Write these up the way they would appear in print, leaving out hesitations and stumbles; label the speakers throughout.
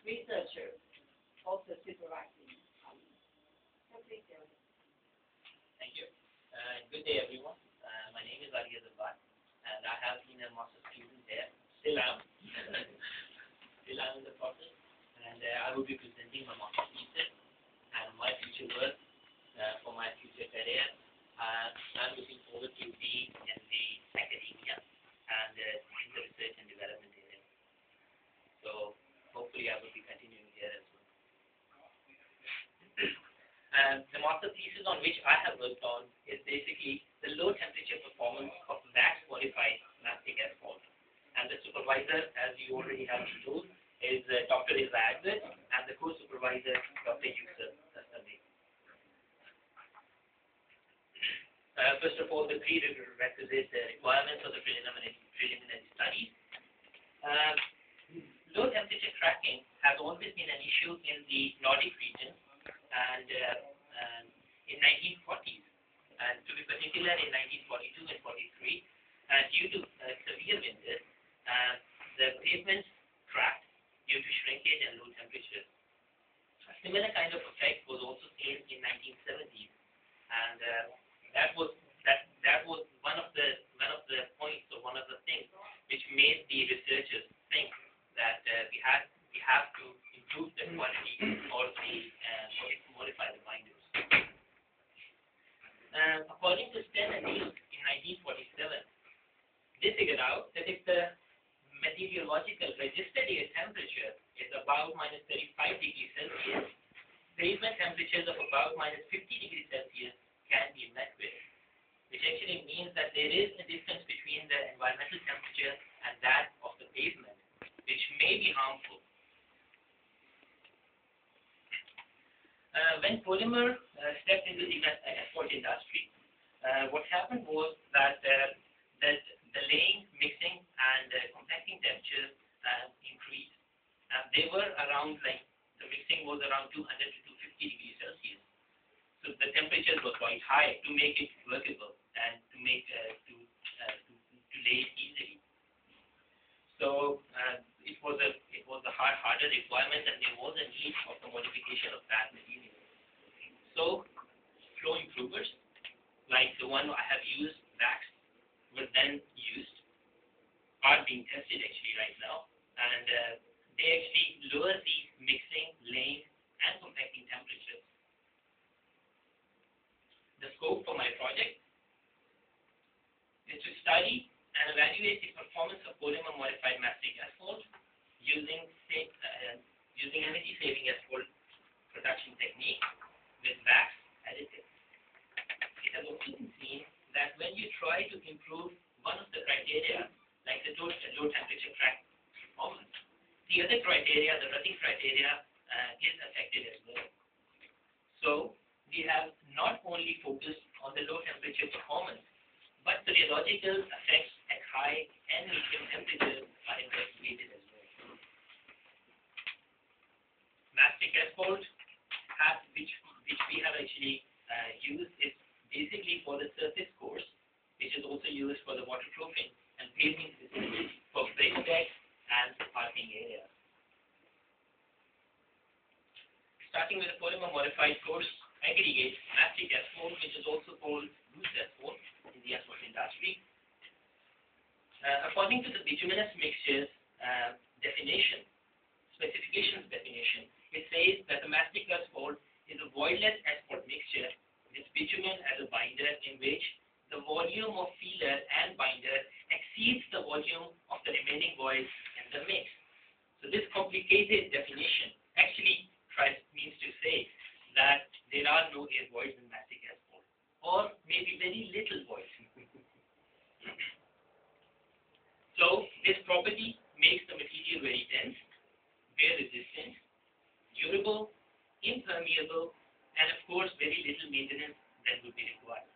Speaker 1: researcher, also supervising. So please go ahead.
Speaker 2: Thank you. Good day, everyone. My name is Ali Azabad, and I have been a master's student there. Still am. Still am in the process. And I will be presenting my master's thesis and my future work for my future career. I'm looking forward to being in the academia and in the research and development area. So hopefully I will be continuing here as well. The master thesis on which I have worked on is basically the low temperature performance of wax modified mastic asphalt. And the supervisor, as you already have been told, is Dr. Azad, and the co-supervisor, Dr. Yusuf. First of all, the prerequisite requirements of the preliminary studies. Low temperature cracking has always been an issue in the Nordic region, and in 1940s, and to be particular in 1942 and 43, due to severe winters, the pavements cracked due to shrinkage and low temperatures. A similar kind of effect was also seen in 1970s, and that was one of the points, or one of the things which made the researchers think that we have to improve the quality or modify the binders. According to Sten and Neal in 1947, they figured out that if the meteorological registered air temperature is about minus 35 degrees Celsius, pavement temperatures of about minus 50 degrees Celsius can be met with, which actually means that there is a difference between the environmental temperature and that of the pavement, which may be harmful. When polymer stepped into the asphalt industry, what happened was that the laying, mixing, and compacting temperatures increased. They were around, like, the mixing was around 200 to 250 degrees Celsius. So the temperatures were quite high to make it workable and to make to lay it easily. So it was a harder requirement, and there was a need of the modification of that material. So flow improvers, like the one I have used, wax, were then used, are being tested actually right now, and they actually lower the mixing, laying, and compacting temperatures. The scope for my project is to study and evaluate the performance of polymer modified mastic asphalt using energy saving asphalt production technique with wax additives. It has also been seen that when you try to improve one of the criteria, like the low temperature crack performance, the other criteria, the rutting criteria, is affected as well. So we have not only focused on the low temperature performance, but the rheological effects at high and medium temperatures are investigated as well. Mastic asphalt, which we have actually used, is basically for the surface course, which is also used for the waterproofing and paving systems for brick decks and parking areas. Starting with the polymer modified coarse aggregate mastic asphalt, which is also called loose asphalt in the asphalt industry. According to the bituminous mixtures specifications definition, it says that the mastic asphalt is a voidless asphalt mixture with bitumen as a binder, in which the volume of feeler and binder exceeds the volume of the remaining voids in the mix. So this complicated definition actually means to say that there are no air voids in mastic asphalt, or maybe very little voids. So this property makes the material very dense, wear resistant, durable, impermeable, and of course very little maintenance that would be required.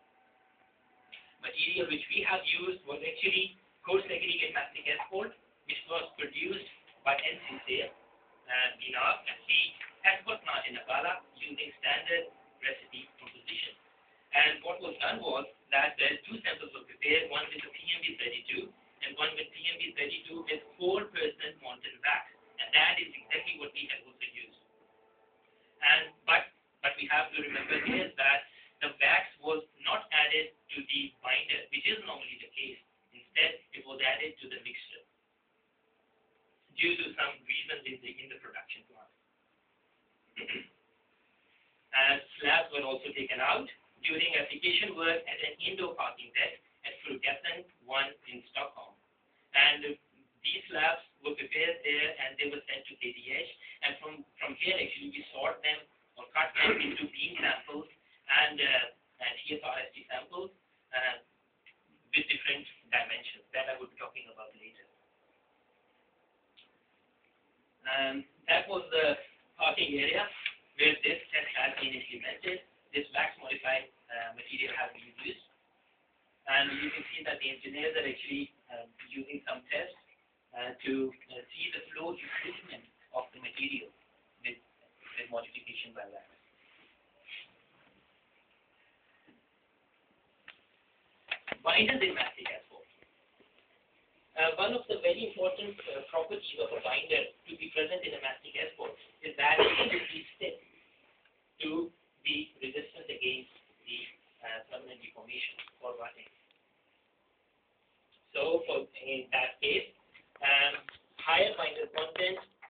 Speaker 2: Material which we have used was actually coarse aggregate mastic asphalt, which was produced by NC Dinar at the asphalt plant in Nepal using standard recipe composition. And what was done was that two samples were prepared, one with the PMB32 and one with PMB32 with 4% molten wax. And that is exactly what we have added to the mixture due to some reasons in the production plant. And slabs were also taken out during application work at an indoor parking deck at Flughafen 1 in Stockholm. And these slabs were prepared there and they were sent to KDH. And from here actually we sort them or cut them into beam samples and ESRST samples with different dimensions that I will be talking about later. That was the parking area where this test has been implemented. This wax modified material has been used. And you can see that the engineers are actually using some tests to see the flow improvement of the material with modification by wax. Binders in mastic asphalt. One of the very important properties of a binder to be present in a mastic asphalt is that it should be stiff to be resistant against the permanent deformation or rutting. So in that case,